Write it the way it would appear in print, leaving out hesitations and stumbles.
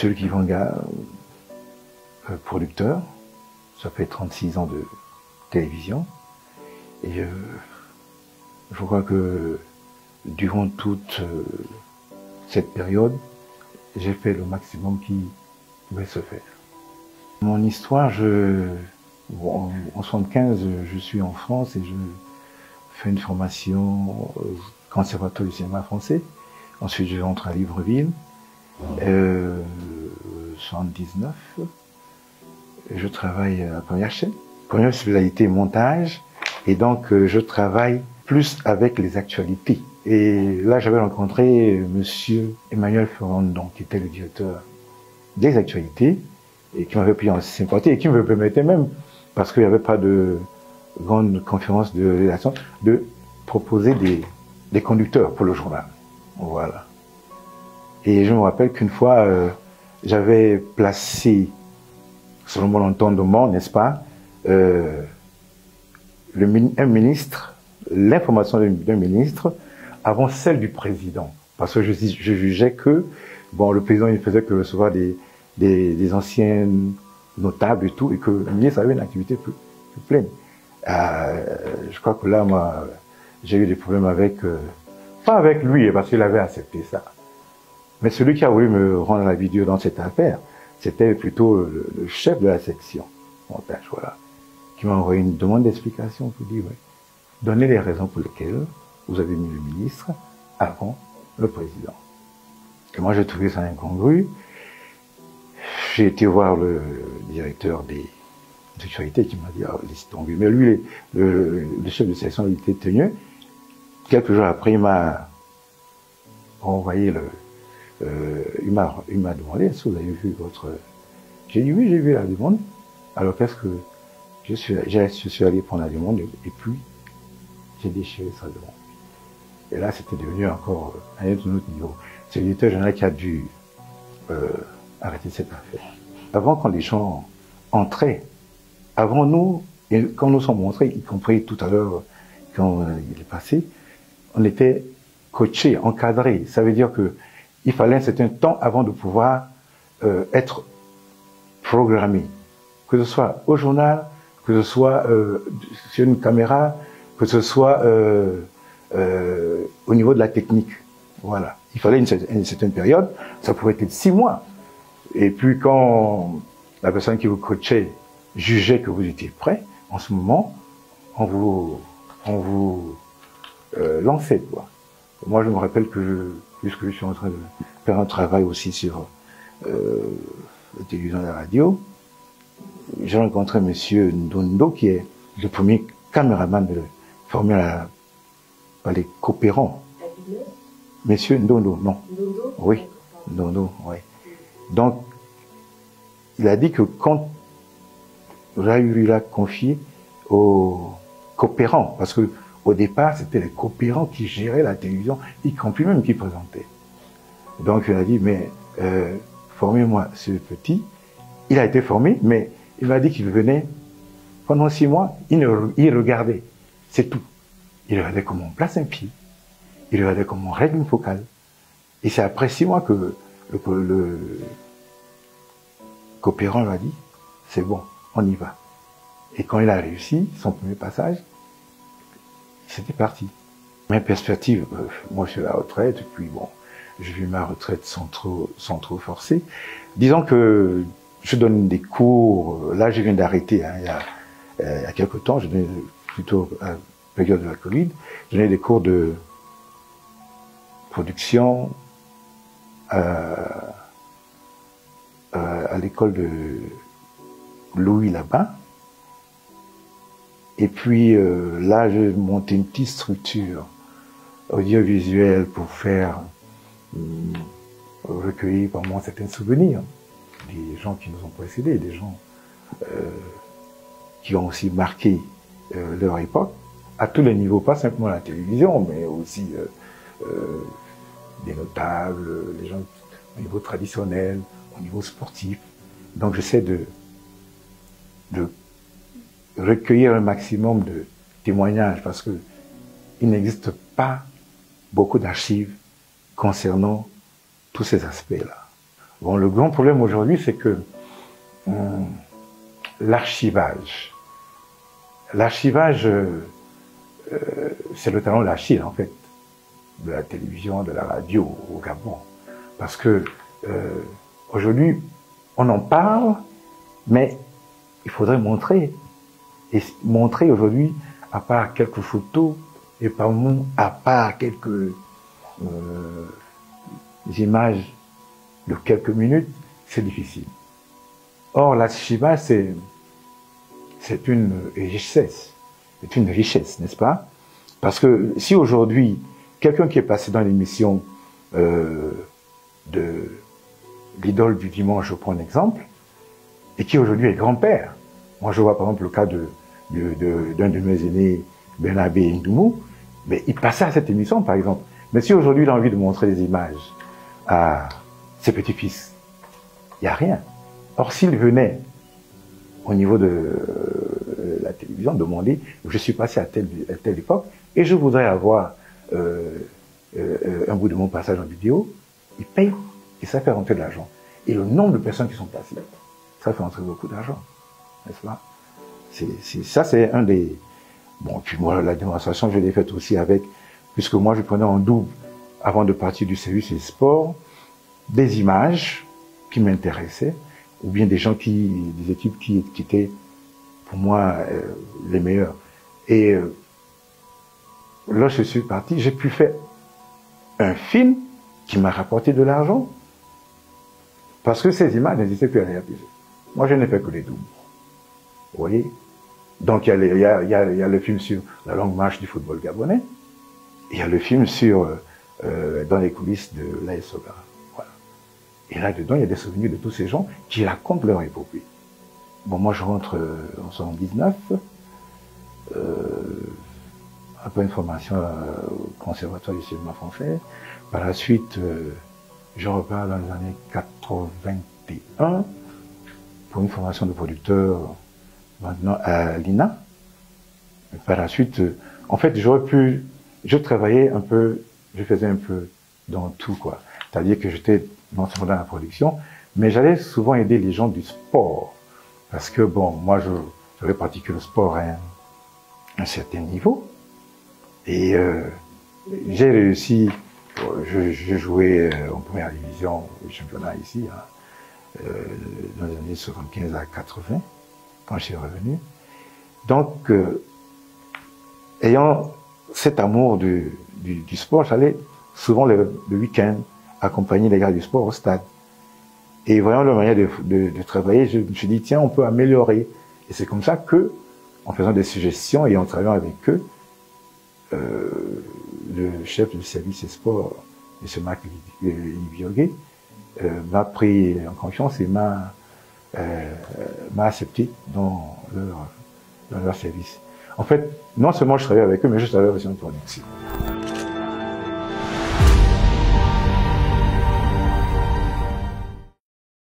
celui qui vanga producteur. Ça fait 36 ans de télévision. Et je crois que durant toute cette période, j'ai fait le maximum qui pouvait se faire. Mon histoire, en 75, je suis en France et je fais une formation au Conservatoire du cinéma français. Ensuite, je rentre à Libreville. 79. Je travaille à la première chaîne. Première spécialité, montage. Et donc, je travaille plus avec les actualités. Et là, j'avais rencontré monsieur Emmanuel Ferrandon, qui était le directeur des actualités, et qui m'avait pris en sympathie, et qui me permettait même, parce qu'il n'y avait pas de grande conférence de rédaction, de proposer des conducteurs pour le journal. Voilà. Et je me rappelle qu'une fois, j'avais placé, selon mon entendement, n'est-ce pas, un ministre, l'information d'un ministre, avant celle du président. Parce que je jugeais que, bon, le président, il faisait que recevoir des anciens notables et tout, et que le ministre avait une activité plus pleine. Je crois que là, moi, j'ai eu des problèmes avec, pas avec lui, parce qu'il avait accepté ça. Mais celui qui a voulu me rendre la vidéo dans cette affaire, c'était plutôt le chef de la section montage, voilà, qui m'a envoyé une demande d'explication pour dire, ouais, donnez les raisons pour lesquelles vous avez mis le ministre avant le président. Et moi, j'ai trouvé ça incongru. J'ai été voir le directeur des actualités qui m'a dit, ah, laisse tomber. Mais lui, le chef de section, il était tenu. Quelques jours après, il m'a envoyé il m'a demandé, est-ce que vous avez vu votre... J'ai dit, oui, j'ai vu la demande. Alors, qu'est-ce que... Je suis allé prendre la demande et puis, j'ai déchiré sa demande. Et là, c'était devenu encore un autre niveau. C'est l'éditeur général qui a dû arrêter cette affaire. Avant, quand les gens entraient, avant nous, et quand nous sommes entrés, y compris tout à l'heure, quand il est passé, on était coachés, encadrés. Ça veut dire que il fallait un certain temps avant de pouvoir être programmé. Que ce soit au journal, que ce soit sur une caméra, que ce soit au niveau de la technique. Voilà. Il fallait une certaine période, ça pouvait être 6 mois. Et puis quand la personne qui vous coachait jugeait que vous étiez prêt, en ce moment, on vous lançait, quoi. Moi, je me rappelle que puisque je suis en train de faire un travail aussi sur la télévision et la radio, j'ai rencontré monsieur Ndondo, qui est le premier caméraman formé par les coopérants. Monsieur Ndondo, non. Ndondo? Oui, Ndondo, oui. Donc, il a dit que quand Raoul l'a confié aux coopérants, parce que au départ, c'était les coopérants qui géraient la télévision, y compris même qui présentaient. Donc, il a dit, mais formez-moi ce petit. Il a été formé, mais il m'a dit qu'il venait pendant 6 mois, il regardait, c'est tout. Il regardait comment on place un pied, il regardait comment on règle une focale. Et c'est après 6 mois que le coopérant lui a dit, c'est bon, on y va. Et quand il a réussi son premier passage, c'était parti. Mes perspectives, moi je suis à la retraite, et puis bon, j'ai vu ma retraite sans trop forcer. Disons que je donne des cours, là je viens d'arrêter, hein, il y a quelque temps, je donnais plutôt à la période de la Covid, je donnais des cours de production à l'école de Louis là-bas. Et puis là, j'ai monté une petite structure audiovisuelle pour faire recueillir par moi certains souvenirs des gens qui nous ont précédés, des gens qui ont aussi marqué leur époque, à tous les niveaux, pas simplement la télévision, mais aussi des notables, les gens au niveau traditionnel, au niveau sportif. Donc j'essaie de recueillir un maximum de témoignages parce que il n'existe pas beaucoup d'archives concernant tous ces aspects-là. Bon, le grand problème aujourd'hui, c'est que l'archivage, c'est le talent de l'Achille, en fait, de la télévision, de la radio au Gabon. Parce que aujourd'hui, on en parle, mais il faudrait montrer. Et montrer aujourd'hui, à part quelques photos, et à part quelques images de quelques minutes, c'est difficile. Or, l'archivage, c'est une richesse. C'est une richesse, n'est-ce pas? Parce que si aujourd'hui, quelqu'un qui est passé dans l'émission de l'idole du dimanche, je prends un exemple, et qui aujourd'hui est grand-père. Moi, je vois par exemple le cas d'un de mes aînés, Bernabé Ndoumou, mais il passait à cette émission, par exemple. Mais si aujourd'hui il a envie de montrer des images à ses petits-fils, il n'y a rien. Or, s'il venait au niveau de la télévision demander, je suis passé à telle époque et je voudrais avoir un bout de mon passage en vidéo, il paye et ça fait rentrer de l'argent. Et le nombre de personnes qui sont passées, ça fait rentrer beaucoup d'argent, n'est-ce pas? Ça, c'est un des... Bon, puis moi, la démonstration, je l'ai faite aussi avec, puisque moi, je prenais en double, avant de partir du service des sports, des images qui m'intéressaient, ou bien des équipes qui étaient, pour moi, les meilleures. Et lorsque je suis parti, j'ai pu faire un film qui m'a rapporté de l'argent, parce que ces images n'existaient plus à la RTG. Moi, je n'ai fait que les doubles. Vous voyez? Donc, il y a le film sur la longue marche du football gabonais. Il y a le film sur dans les coulisses de l'AS Sogara. Voilà. Et là-dedans, il y a des souvenirs de tous ces gens qui racontent leur épopée. Bon, moi, je rentre en 79, après une formation au Conservatoire du cinéma français. Par la suite, je repars dans les années 81 pour une formation de producteur maintenant à l'INA. Par la suite, en fait, je travaillais un peu, je faisais un peu dans tout, quoi. C'est-à-dire que j'étais non seulement dans la production, mais j'allais souvent aider les gens du sport. Parce que, bon, moi, j'avais pratiqué le sport à un certain niveau. Et j'ai réussi, je jouais en première division au championnat ici, hein, dans les années 75 à 80, quand je suis revenu. Donc, ayant cet amour du sport, j'allais souvent le week-end accompagner les gars du sport au stade. Et voyant leur manière de travailler, je me suis dit, tiens, on peut améliorer. Et c'est comme ça que, en faisant des suggestions et en travaillant avec eux, le chef du service des sports, M. Marc Libiogué, m'a pris en confiance et m'a accepté dans leur service. En fait, non seulement je travaillais avec eux, mais je travaillais aussi en production.